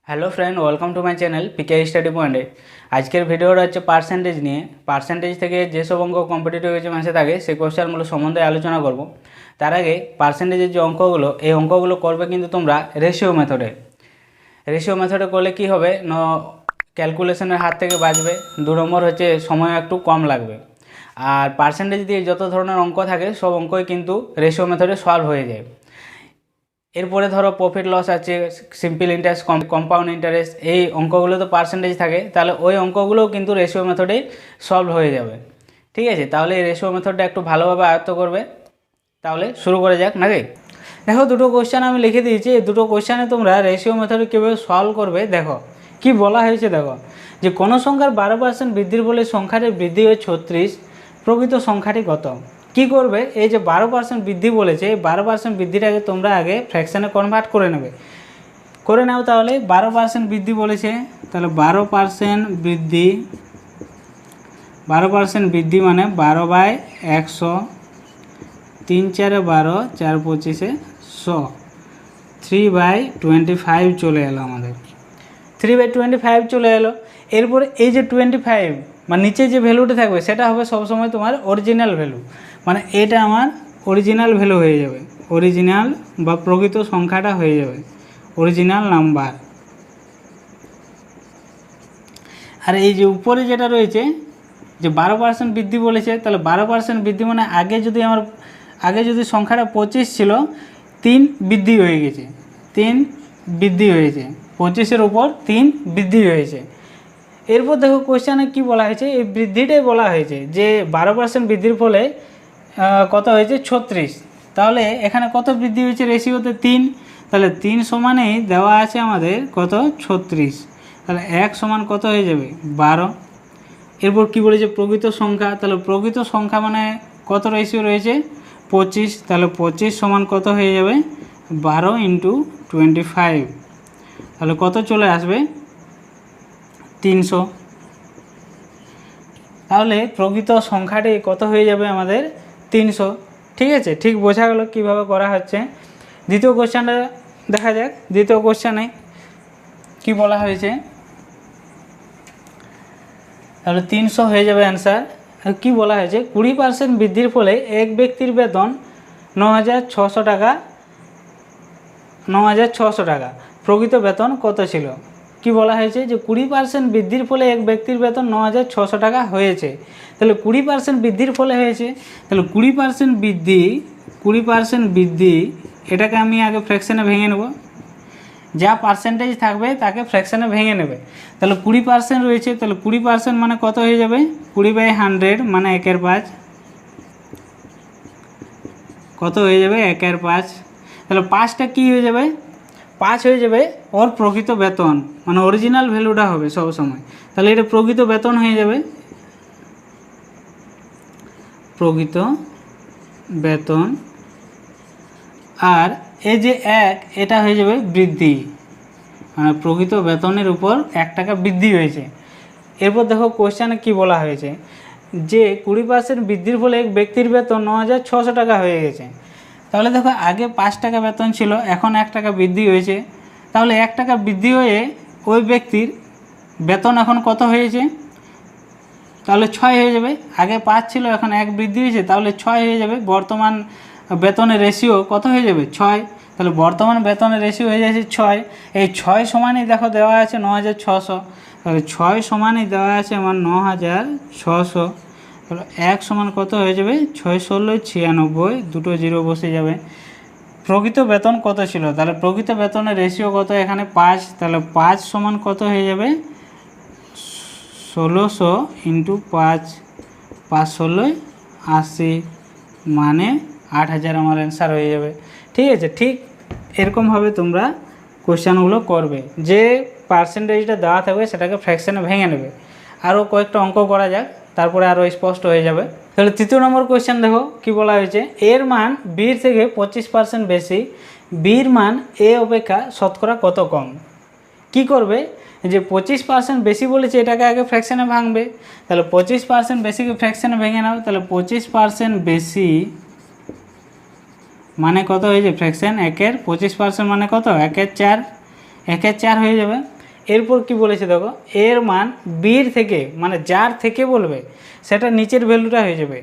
Hello friend, welcome to my channel PK study পয়েন্টে। আজকের ভিডিওটা হচ্ছে পার্সেন্টেজ নিয়ে। পার্সেন্টেজ থেকে যেসব অঙ্ক কম্পিটিটিভ এক্সামে থাকে সেই কোয়েশ্চেনগুলো সম্বন্ধে আলোচনা করব। তার আগে পার্সেন্টেজের যে অঙ্কগুলো, এই অঙ্কগুলো করবে কিন্তু তোমরা রেশিও মেথডে। রেশিও মেথডে করলে কি হবে না, ক্যালকুলেশনের হাত থেকে বাঁচবে। 2 নম্বর হচ্ছে সময় একটু কম লাগবে। আর পার্সেন্টেজ দিয়ে যত ধরনের অঙ্ক থাকে সব অঙ্কই কিন্তু রেশিও মেথডে সলভ হয়ে যায়। এরপরে ধরো প্রফিট লস আছে, সিম্পল ইন্টারেস্ট, কম্পাউন্ড ইন্টারেস্ট, এই অঙ্কগুলো তো পার্সেন্টেজ থাকে, তাহলে ওই অঙ্কগুলোও কিন্তু রেশিও মেথডেই সলভ হয়ে যাবে। ঠিক আছে, তাহলে এই রেশিও মেথডটা একটু ভালোভাবে আয়ত্ত করবে। তাহলে শুরু করে যাক নাকি। দেখো, দুটো কোশ্চেন আমি লিখে দিয়েছি। এই দুটো কোশ্চেনে তোমরা রেশিও মেথডে কীভাবে সলভ করবে দেখো কি বলা হয়েছে। দেখো যে কোনো সংখ্যার 12% বৃদ্ধির ফলে সংখ্যাটি বৃদ্ধি হয় 36, প্রকৃত সংখ্যাটি কত। কি করবে, এই যে 12% বৃদ্ধি বলেছে, এই 12% বৃদ্ধিটাকে তোমরা আগে ফ্র্যাকশানে কনভার্ট করে নেবে। করে নাও তাহলে। 12% বৃদ্ধি বলেছে, তাহলে 12% বৃদ্ধি, 12% বৃদ্ধি মানে 12/100, 3 4 12, 4 25 100, 3/25 চলে এলো আমাদের। 3/25 চলে এলো। এরপরে এই যে 25 মানে নিচে যে ভ্যালুটা থাকবে সেটা হবে সবসময় তোমার অরিজিনাল ভ্যালু, মানে এটা আমার অরিজিনাল ভ্যালু হয়ে যাবে, অরিজিনাল বা প্রকৃত সংখ্যাটা হয়ে যাবে, অরিজিনাল নাম্বার। আর এই যে উপরে যেটা রয়েছে যে 12% বৃদ্ধি বলেছে, তাহলে 12% বৃদ্ধি মানে আগে যদি সংখ্যাটা 25 ছিল, 3 বৃদ্ধি হয়ে গেছে, 3 বৃদ্ধি হয়েছে, 25-এর উপর 3 বৃদ্ধি হয়েছে। এরপর দেখো কোশ্চেনে কি বলা হয়েছে, এই বৃদ্ধিটাই বলা হয়েছে যে 12% বৃদ্ধির ফলে কত হয়েছে 36। তাহলে এখানে কত বৃদ্ধি হয়েছে রেশিওতে 3, তাহলে 3 সমানেই দেওয়া আছে আমাদের কত 36, তাহলে 1 সমান কত হয়ে যাবে 12। এরপর কি বলেছে প্রকৃত সংখ্যা, তাহলে প্রকৃত সংখ্যা মানে কত রেশিও রয়েছে 25, তাহলে 25 সমান কত হয়ে যাবে 12 × 25, তাহলে কত চলে আসবে 300। তাহলে প্রকৃত সংখ্যাটি কত হয়ে যাবে আমাদের 300। ঠিক আছে, ঠিক বোঝা গেল কীভাবে করা হচ্ছে। দ্বিতীয় কোশ্চেনটা দেখা যাক। দ্বিতীয় কোশ্চেনে কি বলা হয়েছে, তাহলে 300 হয়ে যাবে অ্যান্সার। আর কী বলা হয়েছে, 20% বৃদ্ধির ফলে এক ব্যক্তির বেতন 9,600 টাকা, 9,600 টাকা, প্রকৃত বেতন কত ছিল। কি বলা হয়েছে যে 20% বৃদ্ধির ফলে এক ব্যক্তির বেতন 9,600 টাকা হয়েছে। তাহলে 20% বৃদ্ধির ফলে হয়েছে, তাহলে 20% বৃদ্ধি, 20% বৃদ্ধি এটাকে আমি আগে ফ্র্যাকশানে ভেঙে নেব। যা পার্সেন্টেজ থাকবে তাকে ফ্র্যাকশানে ভেঙে নেবে। তাহলে 20% রয়েছে, তাহলে 20% মানে কত হয়ে যাবে 20/100 মানে 1/5, কত হয়ে যাবে 1/5। তাহলে 5টা কী হয়ে যাবে, 5 হয়ে যাবে ওর প্রকৃত বেতন, মানে অরিজিনাল ভ্যালুটা হবে সব সময়। তাহলে এটা প্রকৃত বেতন হয়ে যাবে, প্রকৃত বেতন। আর এই যে 1 এটা হয়ে যাবে বৃদ্ধি, মানে প্রকৃত বেতনের উপর 1 টাকা বৃদ্ধি হয়েছে। এরপর দেখো কোশ্চেনে কি বলা হয়েছে যে 20% বৃদ্ধির ফলে এক ব্যক্তির বেতন 9,600 টাকা হয়ে গেছে। তাহলে দেখো আগে 5 টাকা বেতন ছিল, এখন 1 টাকা বৃদ্ধি হয়েছে। তাহলে 1 টাকা বৃদ্ধি হয়ে ওই ব্যক্তির বেতন এখন কত হয়েছে, তাহলে 6 হয়ে যাবে। আগে 5 ছিল, এখন 1 বৃদ্ধি হয়েছে, তাহলে 6 হয়ে যাবে। বর্তমান বেতনের রেশিও কত হয়ে যাবে 6, তাহলে বর্তমান বেতনের রেশিও হয়ে যাচ্ছে 6। এই 6 সমানই দেখো দেওয়া আছে 9,600, তাহলে 6 সমানই দেওয়া আছে আমার 9,600। তাহলে 1 সমান কত হয়ে যাবে 6 ষোলো 96, দুটো জিরো বসে যাবে। প্রকৃত বেতন কত ছিল, তাহলে প্রকৃত বেতনের রেশিও কত এখানে 5, তাহলে 5 সমান কত হয়ে যাবে 1600 × 5, 5 ষোলো 80 মানে 8,000 আমার অ্যান্সার হয়ে যাবে। ঠিক আছে, ঠিক এরকমভাবে তোমরা কোশ্চেনগুলো করবে, যে পার্সেন্টেজটা দেওয়া থাকবে সেটাকে ফ্র্যাকশানে ভেঙে নেবে। আরও কয়েকটা অঙ্ক করা যাক, তারপরে আরও স্পষ্ট হয়ে যাবে। তাহলে তৃতীয় নম্বর কোশ্চেন দেখো কি বলা হয়েছে, এর মান বির থেকে 25% বেশি, বির মান এ অপেক্ষা শতকরা কত কম। কি করবে, যে 25% বেশি বলেছে এটাকে আগে ফ্র্যাকশানে ভাঙবে। তাহলে 25% বেশিকে ফ্র্যাকশানে ভেঙে নাও। তাহলে 25% বেশি মানে কত হয়েছে ফ্র্যাকশান 1-এর 25% মানে কত 1/4, 1/4 হয়ে যাবে। এরপর কি বলেছে দেখো, এর মান বির থেকে মানে যার থেকে বলবে সেটা নিচের ভ্যালুটা হয়ে যাবে,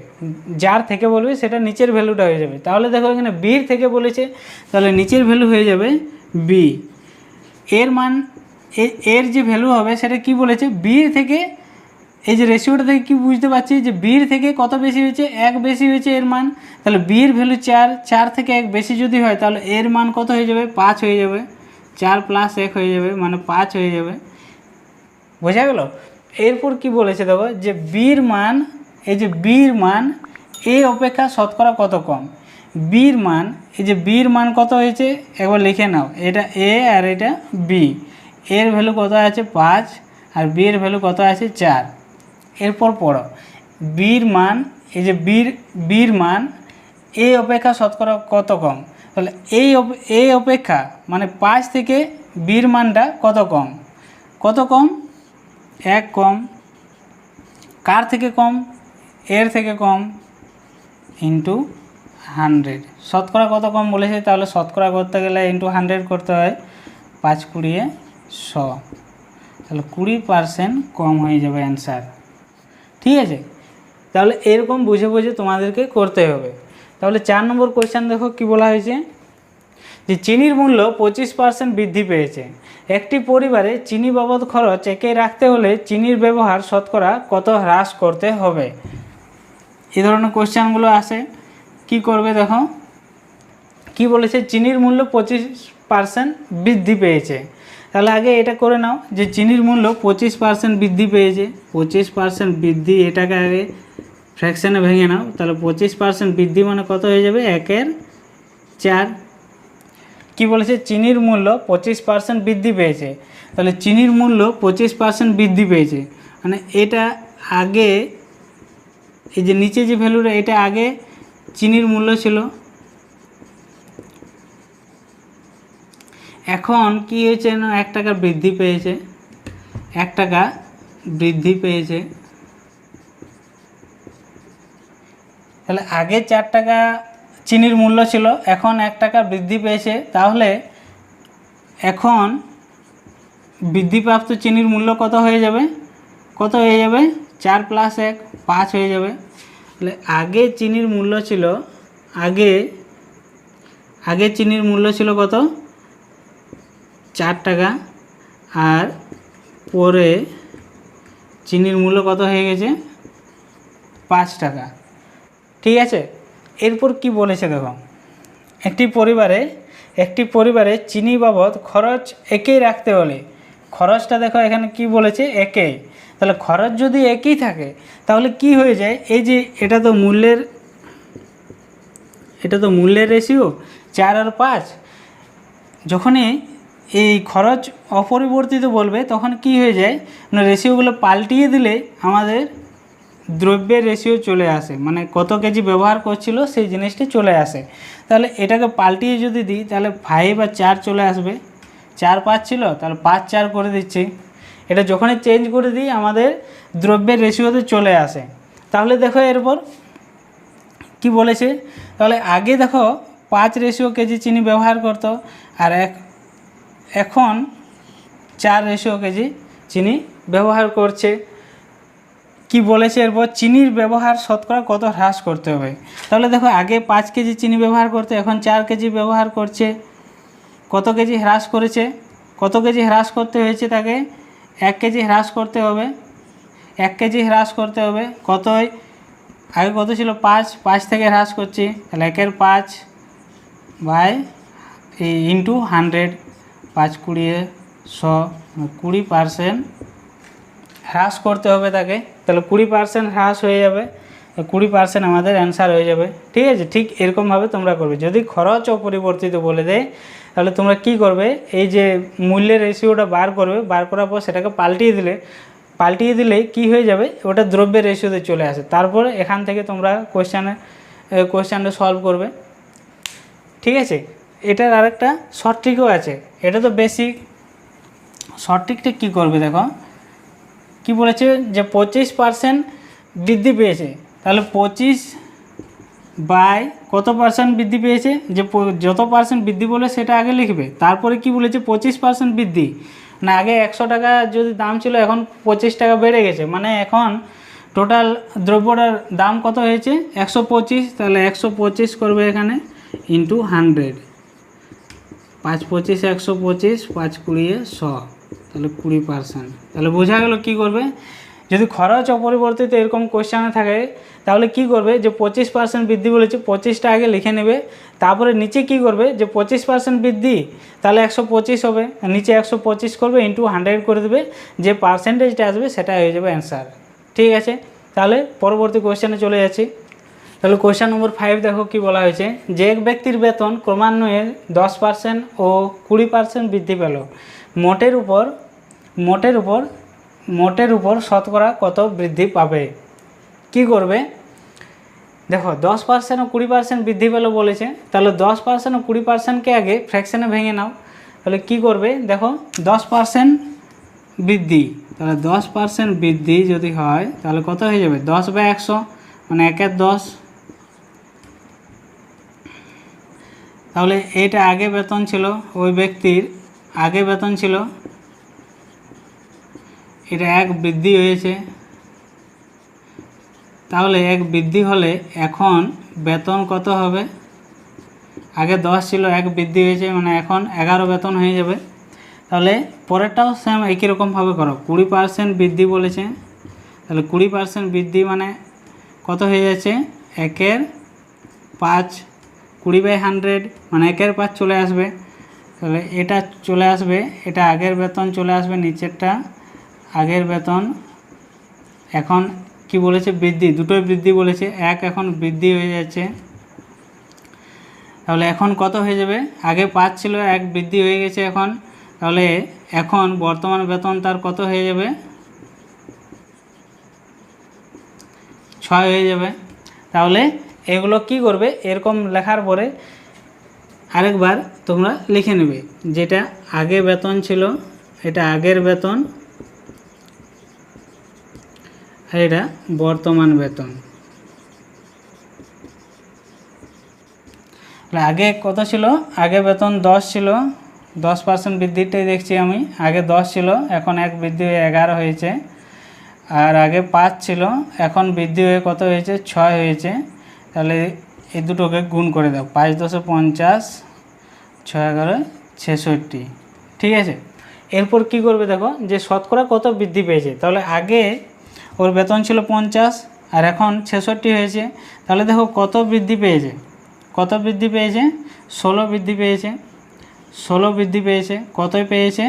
যার থেকে বলবে সেটা নিচের ভ্যালুটা হয়ে যাবে। তাহলে দেখো এখানে বির থেকে বলেছে, তাহলে নিচের ভ্যালু হয়ে যাবে বি। এর মান এর যে ভ্যালু হবে সেটা কি বলেছে, বির থেকে, এই যে রেশিওটা থেকে কি বুঝতে পারছি যে বির থেকে কত বেশি হয়েছে, 1 বেশি হয়েছে এর মান। তাহলে বির ভ্যালু 4, 4 থেকে 1 বেশি যদি হয় তাহলে এর মান কত হয়ে যাবে, 5 হয়ে যাবে। 4 + 1 হয়ে যাবে মানে 5 হয়ে যাবে। বোঝা গেল? এরপর কি বলেছে দেখো, যে বির মান, এই যে বির মান এ অপেক্ষা শতকরা কত কম। বির মান, এই যে বির মান কত হয়েছে একবার লিখে নাও, এটা এ আর এটা বি। এর ভ্যালু কত আছে 5 আর বি এর ভ্যালু কত আছে 4। এরপর পড়ো, বির মান, এই যে বির মান এ অপেক্ষা শতকরা কত কম। তাহলে এই অপেক্ষা মানে 5 থেকে বির মানটা কত কম, কত কম, 1 কম। কার থেকে কম, এর থেকে কম, ইন্টু 100। শতকরা কত কম বলেছে, তাহলে শতকরা করতে গেলে ইন্টু 100 করতে হয়, 5 × 100, তাহলে 20% কম হয়ে যাবে অ্যান্সার। ঠিক আছে, তাহলে এরকম বুঝে বুঝে তোমাদেরকে করতে হবে। তাহলে 4 নম্বর কোয়েশ্চেন দেখো কি বলা হয়েছে, যে চিনির মূল্য 25% বৃদ্ধি পেয়েছে। একটি পরিবারে চিনি বাবদ খরচ একই রাখতে হলে চিনির ব্যবহার শতকরা কত হ্রাস করতে হবে। এই ধরনের কোয়েশ্চেনগুলো আসে, কি করবে দেখো, কি বলেছে, চিনির মূল্য 25% বৃদ্ধি পেয়েছে। তাহলে আগে এটা করে নাও যে চিনির মূল্য 25% বৃদ্ধি পেয়েছে, 25% বৃদ্ধি, এটাকে আগে ফ্র্যাকশানে ভেঙে নাও। তাহলে 25% বৃদ্ধি মানে কত হয়ে যাবে, 1/4। কি বলেছে, চিনির মূল্য 25% বৃদ্ধি পেয়েছে। তাহলে চিনির মূল্য 25% বৃদ্ধি পেয়েছে মানে এটা আগে, এই যে নিচে যে ভ্যালুটা, এটা আগে চিনির মূল্য ছিল। এখন কি হয়েছে না, 1 টাকা বৃদ্ধি পেয়েছে, 1 টাকা বৃদ্ধি পেয়েছে। তাহলে আগে 4 টাকা চিনির মূল্য ছিল, এখন 1 টাকা বৃদ্ধি পেয়েছে। তাহলে এখন বৃদ্ধিপ্রাপ্ত চিনির মূল্য কত হয়ে যাবে, কত হয়ে যাবে, 4 + 1 5 হয়ে যাবে। তাহলে আগে চিনির মূল্য ছিল, আগে চিনির মূল্য ছিল কত, 4 টাকা, আর পরে চিনির মূল্য কত হয়ে গেছে, 5 টাকা। ঠিক আছে, এরপর কি বলেছে দেখো, একটি পরিবারে চিনি বাবদ খরচ একই রাখতে হলে, খরচটা দেখো এখানে কি বলেছে, একই। তাহলে খরচ যদি একই থাকে তাহলে কি হয়ে যায়, এই যে এটা তো মূল্যের রেশিও 4 আর 5, যখনই এই খরচ অপরিবর্তিত বলবে তখন কি হয়ে যায়, মানে রেশিওগুলো পাল্টিয়ে দিলে আমাদের দ্রব্যের রেশিও চলে আসে, মানে কত কেজি ব্যবহার করছিল সেই জিনিসটি চলে আসে। তাহলে এটাকে পাল্টিয়ে যদি দিই তাহলে 5 আর 4 চলে আসবে, 4 5 ছিল, তাহলে 5 4 করে দিচ্ছি। এটা যখনই চেঞ্জ করে দিই আমাদের দ্রব্যের রেশিওতে চলে আসে। তাহলে দেখো এরপর কি বলেছে, তাহলে আগে দেখো 5 রেশিও কেজি চিনি ব্যবহার করতো, আর এখন 4 রেশিও কেজি চিনি ব্যবহার করছে। কি বলেছে এরপর, চিনির ব্যবহার শতকরা কত হ্রাস করতে হবে। তাহলে দেখো আগে 5 কেজি চিনি ব্যবহার করতে, এখন 4 কেজি ব্যবহার করছে, কত কেজি হ্রাস করেছে, কত কেজি হ্রাস করতে হয়েছে তাকে, 1 কেজি হ্রাস করতে হবে, 1 কেজি হ্রাস করতে হবে। কতই, আগে কত ছিল 5 থেকে হ্রাস করছি, তাহলে 1/5 বাই ইন্টু 100, 5 × 100, 20% হ্রাস করতে হবে তাকে। তাহলে 20% হ্রাস হয়ে যাবে, 20% আমাদের অ্যান্সার হয়ে যাবে। ঠিক আছে, ঠিক এরকমভাবে তোমরা করবে। যদি খরচ অপরিবর্তিত বলে দেয় তাহলে তোমরা কি করবে, এই যে মূল্যের রেশিওটা বার করবে, বার করার পর সেটাকে পাল্টিয়ে দিলেই কি হয়ে যাবে, ওটা দ্রব্যের রেশিওতে চলে আসে। তারপরে এখান থেকে তোমরা কোয়েশ্চেনটা সলভ করবে। ঠিক আছে, এটার আরেকটা শর্ট ট্রিকও আছে, এটা তো বেসিক। শর্ট ট্রিকটা কী করবে দেখো, কি বলেছে যে 25% বৃদ্ধি পেয়েছে, তাহলে 25 বাই কত পার্সেন্ট বৃদ্ধি পেয়েছে, যে যত পার্সেন্ট বৃদ্ধি বলে সেটা আগে লিখবে, তারপরে কি বলেছে 25% বৃদ্ধি, মানে আগে 100 টাকা যদি দাম ছিল এখন 25 টাকা বেড়ে গেছে, মানে এখন টোটাল দ্রব্যটার দাম কত হয়েছে 125, তাহলে 125 করবে এখানে ইন্টু 100, 5 25 125, 5 20 100, তাহলে 20%। তাহলে বোঝা গেল কী করবে, যদি খরচ অপরিবর্তিত এরকম কোশ্চেনে থাকে তাহলে কি করবে, যে 25% বৃদ্ধি বলেছে 25টা আগে লিখে নেবে, তারপরে নিচে কি করবে, যে 25% বৃদ্ধি তাহলে 125 হবে, নিচে 125 করবে ইন্টু 100 করে দেবে, যে পার্সেন্টেজটা আসবে সেটা হয়ে যাবে অ্যান্সার। ঠিক আছে, তাহলে পরবর্তী কোশ্চেনে চলে যাচ্ছি। তাহলে কোশ্চেন নম্বর 5 দেখো কি বলা হয়েছে, যে এক ব্যক্তির বেতন ক্রমান্বয়ে 10% ও 20% বৃদ্ধি পেল, মোটের উপর শতকরা কত বৃদ্ধি পাবে। কি করবে, দেখো 10% ও 20% বৃদ্ধি পেল বলেছে, তাহলে 10% ও 20%কে আগে ফ্র্যাকশানে ভেঙে নাও। তাহলে কি করবে, দেখো 10% বৃদ্ধি, তাহলে 10% বৃদ্ধি যদি হয় তাহলে কত হয়ে যাবে 10/100, মানে 1 10। তাহলে এটা আগে বেতন ছিল, ওই ব্যক্তির আগে বেতন ছিল, এটা 1 বৃদ্ধি হয়েছে, তাহলে 1 বৃদ্ধি হলে এখন বেতন কত হবে, আগে 10 ছিল 1 বৃদ্ধি হয়েছে, মানে এখন 11 বেতন হয়ে যাবে। তাহলে পরেরটাও সেম একই রকমভাবে করো, 20% বৃদ্ধি বলেছে, তাহলে 20% বৃদ্ধি মানে কত হয়ে যাচ্ছে 1/5, 20/100 মানে 1/5 চলে আসবে, তাহলে এটা চলে আসবে, এটা আগের বেতন চলে আসবে, নিচেরটা আগের বেতন। এখন কি বলেছে বৃদ্ধি, দুটোই বৃদ্ধি বলেছে, 1 এখন বৃদ্ধি হয়ে যাচ্ছে, তাহলে এখন কত হয়ে যাবে, আগে 5 ছিল 1 বৃদ্ধি হয়ে গেছে এখন, তাহলে এখন বর্তমান বেতন তার কত হয়ে যাবে 6 হয়ে যাবে। তাহলে এগুলো কি করবে, এরকম লেখার পরে আরেকবার তোমরা লিখে নেবে, যেটা আগে বেতন ছিল এটা আগের বেতন, আর এটা বর্তমান বেতন। আগে কত ছিল, আগে বেতন 10 ছিল, 10% বৃদ্ধিটাই দেখছি আমি, আগে 10 ছিল এখন 1 বৃদ্ধি হয়ে 11 হয়েছে, আর আগে 5 ছিল এখন বৃদ্ধি হয়ে কত হয়েছে 6 হয়েছে। তাহলে এই দুটোকে গুণ করে দাও, 5 10 50, 6 11 66। ঠিক আছে, এরপর কি করবে দেখো, যে শতকরা কত বৃদ্ধি পেয়েছে, তাহলে আগে ওর বেতন ছিল 50 আর এখন 66 হয়েছে, তাহলে দেখো কত বৃদ্ধি পেয়েছে, 16 বৃদ্ধি পেয়েছে, 16 বৃদ্ধি পেয়েছে, কতই পেয়েছে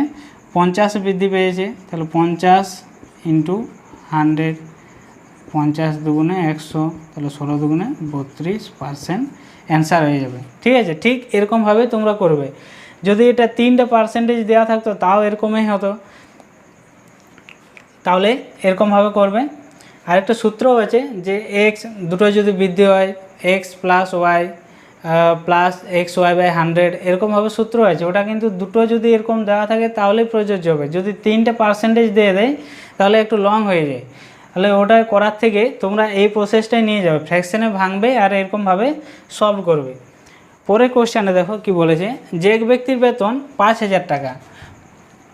50 বৃদ্ধি পেয়েছে, তাহলে 50 ইন্টু 100, 50 দুগুণে 100, তাহলে 16 দুগুণে 32% অ্যান্সার হয়ে যাবে। ঠিক আছে, ঠিক এরকমভাবে তোমরা করবে, যদি এটা 3টা পার্সেন্টেজ দেওয়া থাকতো তাও এরকমই হতো, তাহলে এরকমভাবে করবে। আরেকটা সূত্রও আছে, যে এক্স দুটো যদি বৃদ্ধি হয় x plus Y plus XY/100 এরকমভাবে সূত্র আছে, ওটা কিন্তু দুটো যদি এরকম দেওয়া থাকে তাহলেই প্রযোজ্য হবে, যদি 3টে পার্সেন্টেজ দিয়ে দেয় তাহলে একটু লং হয়ে যায়, তাহলে ওটা করার থেকে তোমরা এই প্রসেসটাই নিয়ে যাবে, ফ্র্যাকশানে ভাঙবে আর এরকমভাবে সলভ করবে। পরে কোশ্চেনে দেখো কি বলেছে, যে এক ব্যক্তির বেতন 5,000 টাকা,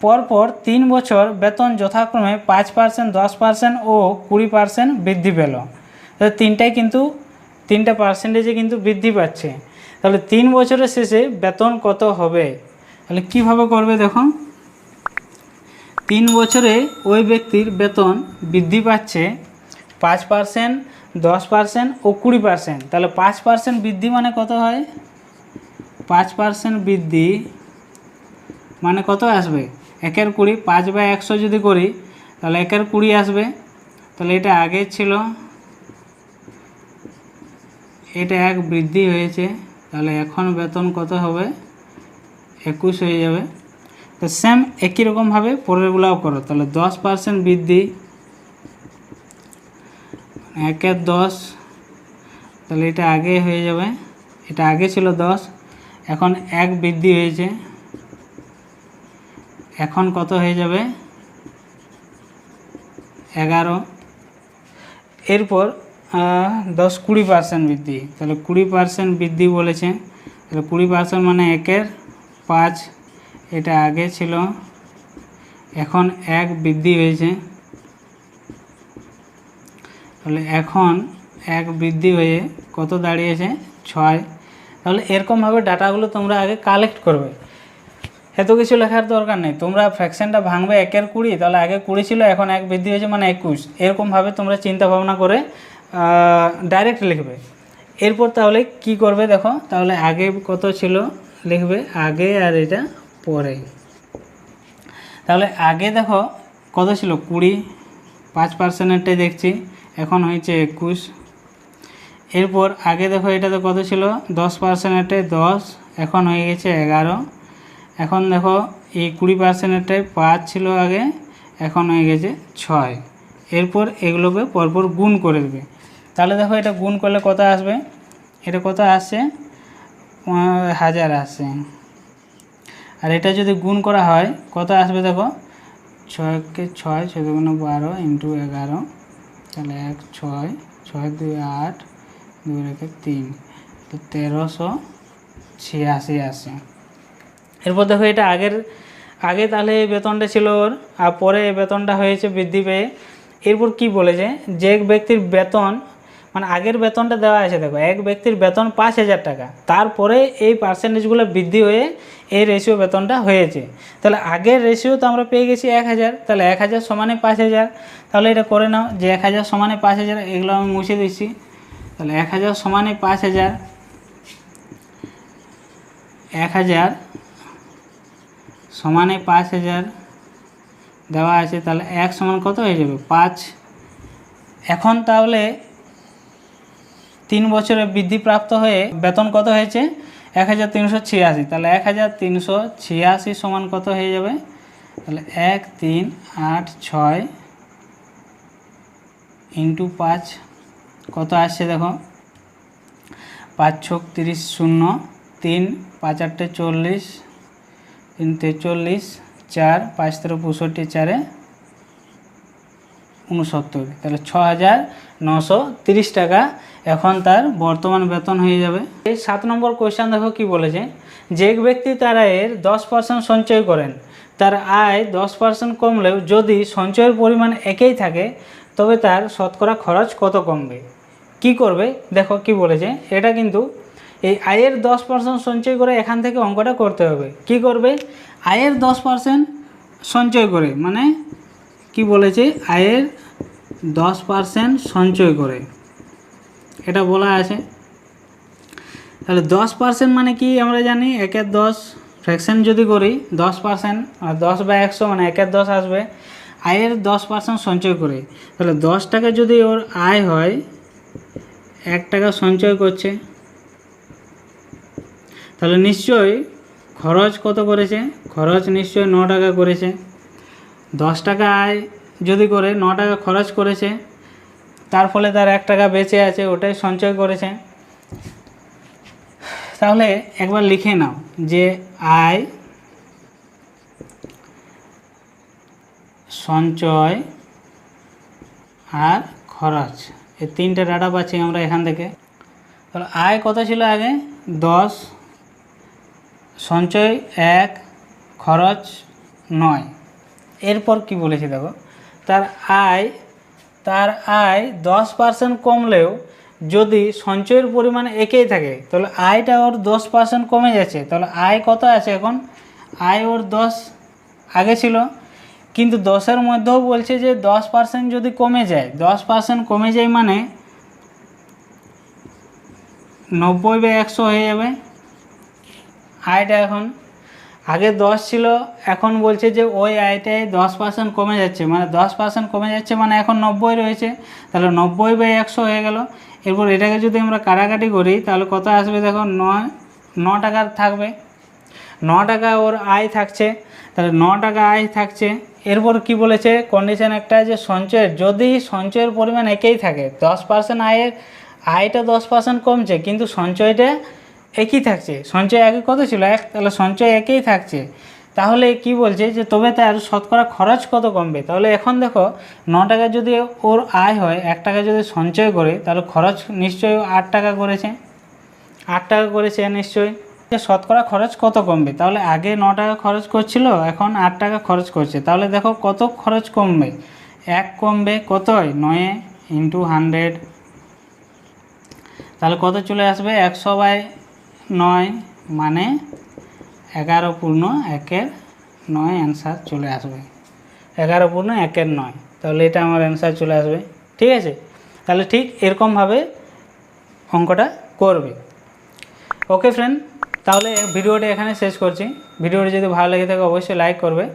পরপর 3 বছর বেতন যথাক্রমে 5%, 10% ও 20% বৃদ্ধি পেল, তাহলে তিনটা পার্সেন্টেজে কিন্তু বৃদ্ধি পাচ্ছে, তাহলে 3 বছরের শেষে বেতন কত হবে, তাহলে কিভাবে করবে দেখো, 3 বছরে ওই ব্যক্তির বেতন বৃদ্ধি পাচ্ছে 5%, 10% ও 20%, তাহলে 5% বৃদ্ধি মানে কত হয়, 5% বৃদ্ধি মানে কত আসবে 1/20, 5/100 যদি করি তাহলে 1/20 আসবে, তাহলে এটা আগে ছিল, এটা 1 বৃদ্ধি হয়েছে, তাহলে এখন বেতন কত হবে 21 হয়ে যাবে। তো সেম একই রকমভাবে পরেরগুলোও করো, তাহলে 10% বৃদ্ধি 1/10, তাহলে এটা আগে হয়ে যাবে, এটা আগে ছিল 10 এখন 1 বৃদ্ধি হয়েছে, এখন কত হয়ে যাবে 11। এরপর 10-20% বৃদ্ধি, তাহলে 20% বৃদ্ধি বলেছে। তাহলে 20% মানে 1/5, এটা আগে ছিল, এখন 1 বৃদ্ধি হয়েছে, তাহলে এখন 1 বৃদ্ধি হয়ে কত দাঁড়িয়েছে 6। তাহলে এরকমভাবে ডাটাগুলো তোমরা আগে কালেক্ট করবে, এত কিছু লেখার দরকার নেই। তোমরা ফ্র্যাকশনটা ভাঙবে 1/20, তাহলে আগে 20 ছিল, এখন 1 বৃদ্ধি হয়েছে মানে 21। এরকমভাবে তোমরা চিন্তা ভাবনা করে ডাইরেক্ট লিখবে। এরপর তাহলে কি করবে দেখো, তাহলে আগে কত ছিল লিখবে আগে, আর এটা পরে। তাহলে আগে দেখো কত ছিল 20, 5%-এরটাই দেখছি, এখন হয়েছে 21। এরপর আগে দেখো এটাতে কত ছিল 10%-এরটাই 10, এখন হয়ে গেছে 11। এখন দেখো এই 20%-এরটাই 5 ছিল আগে, এখন হয়ে গেছে 6। এরপর এগুলোকে পরপর গুণ করে দেবে। তাহলে দেখো এটা গুণ করলে কত আসবে, এটা কত আসছে 1000 আসছে। আর এটা যদি গুণ করা হয় কত আসবে দেখো, 6 × 6 = 12 × 11, তাহলে 1 6, 6 2 8, 2 3, তো 1386 আসে। এরপর দেখো এটা আগে তাহলে এই বেতনটা ছিল ওর, আর পরে এই বেতনটা হয়েছে বৃদ্ধি পেয়ে। এরপর কি বলেছে, যে এক ব্যক্তির বেতন, মানে আগের বেতনটা দেওয়া আছে দেখো, এক ব্যক্তির বেতন 5000 টাকা, তারপরে এই পার্সেন্টেজগুলো বৃদ্ধি হয়ে এই রেশিও বেতনটা হয়েছে। তাহলে আগের রেশিও তো আমরা পেয়ে গেছি 1000, তাহলে 1000 সমানে 5000। তাহলে এটা করে নাও যে 1000 সমানে 5000, এগুলো আমি মুছে দিচ্ছি। তাহলে 1000 সমানে 5000, 1000 সমানে 5000 দেওয়া আছে, তাহলে 1 সমান কত হয়ে যাবে 5। এখন তাহলে 3 বছরে বৃদ্ধিপ্রাপ্ত হয়ে বেতন কত হয়েছে 1386, তাহলে 1386 সমান কত হয়ে যাবে, তাহলে 1386 × 5 কত আসছে দেখো, 5 × 6 = 30, 0 3 5 × 8 = 40, 3 43, 4 5 × 3 = 65, 4 69, তাহলে 6930 টাকা এখন তার বর্তমান বেতন হয়ে যাবে। এই 7 নম্বর কোয়েশ্চেন দেখো কি বলেছে, যে এক ব্যক্তি তার আয়ের 10% সঞ্চয় করেন, তার আয় 10% কমলেও যদি সঞ্চয়ের পরিমাণ একই থাকে তবে তার শতকরা খরচ কত কমবে, কি করবে দেখো কি বলেছে। এটা কিন্তু এই আয়ের 10% সঞ্চয় করে এখান থেকে অঙ্কটা করতে হবে। কি করবে, আয়ের 10% সঞ্চয় করে, মানে কি বলেছে আয়ের 10% সঞ্চয় করে, এটা বলা আছে। তাহলে 10% মানে কি আমরা জানি 1/10, ফ্র্যাকশন যদি করি 10%, আর 10/100 মানে 1/10 আসবে। আয়ের 10% সঞ্চয় করে, তাহলে 10 টাকা যদি ওর আয় হয়, 1 টাকা সঞ্চয় করছে, তাহলে নিশ্চয়ই খরচ কত করেছে, খরচ নিশ্চয়ই 9 টাকা করেছে। 10 টাকা আয় যদি করে 9 টাকা খরচ করেছে, তার ফলে তার 1 টাকা বেঁচে আছে, ওটাই সঞ্চয় করেছে। তাহলে একবার লিখে নাও যে আয়, সঞ্চয় আর খরচ, এই 3টে ডাটা পাচ্ছি আমরা এখান থেকে। তাহলে আয় কত ছিল আগে 10, সঞ্চয় 1, খরচ 9। এরপর কি বলেছি দেখো, তার আয় 10% কমলেও যদি সঞ্চয়ের পরিমাণ একই থাকে, তাহলে আয়টা ওর 10% কমে যাচ্ছে। তাহলে আয় কত আছে এখন, আয় ওর 10 আগে ছিল, কিন্তু 10-এর মধ্যেও বলছে যে 10% যদি কমে যায়, 10% কমে যায় মানে 90/100 হয়ে যাবে আয়টা। এখন আগে 10 ছিল, এখন বলছে যে ওই আয়টায় 10% কমে যাচ্ছে, মানে 10% কমে যাচ্ছে মানে এখন 90 রয়েছে, তাহলে 90/100 হয়ে গেল। এরপর এটাকে যদি আমরা কাটাকাটি করি তাহলে কত আসবে দেখো, 9 টাকা থাকবে, 9 টাকা ওর আয় থাকছে, তাহলে 9 টাকা আয় থাকছে। এরপর কি বলেছে কন্ডিশন একটা, যে যদি সঞ্চয়ের পরিমাণ একই থাকে, 10% আয়টা 10% কমছে কিন্তু সঞ্চয়টা একই থাকছে, সঞ্চয় আগে কত ছিল 1, তাহলে সঞ্চয় একই থাকছে, তাহলে কি বলছে যে তবে তার শতকরা খরচ কত কমবে। তাহলে এখন দেখো 9 টাকা যদি ওর আয় হয়, 1 টাকা যদি সঞ্চয় করে, তাহলে খরচ নিশ্চয়ই 8 টাকা করেছে, 8 টাকা করেছে নিশ্চয়ই। শতকরা খরচ কত কমবে, তাহলে আগে 9 টাকা খরচ করছিল, এখন 8 টাকা খরচ করছে, তাহলে দেখো কত খরচ কমবে, 1 কমবে, কত হয় 9 ইন্টু 100, তাহলে কত চলে আসবে 100/9 মানে 11 পূর্ণ 1-এর 9 অ্যান্সার চলে আসবে, 11 পূর্ণ 1-এর 9, তাহলে এটা আমার অ্যান্সার চলে আসবে। ঠিক আছে, তাহলে ঠিক এরকমভাবে অঙ্কটা করবে। ওকে ফ্রেন্ড, তাহলে ভিডিওটা এখানে শেষ করছি। ভিডিওটি যদি ভালো লেগে থাকে অবশ্যই লাইক করবে।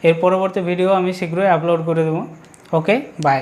এর পরবর্তী ভিডিও আমি শীঘ্রই আপলোড করে দেবো। ওকে, বাই।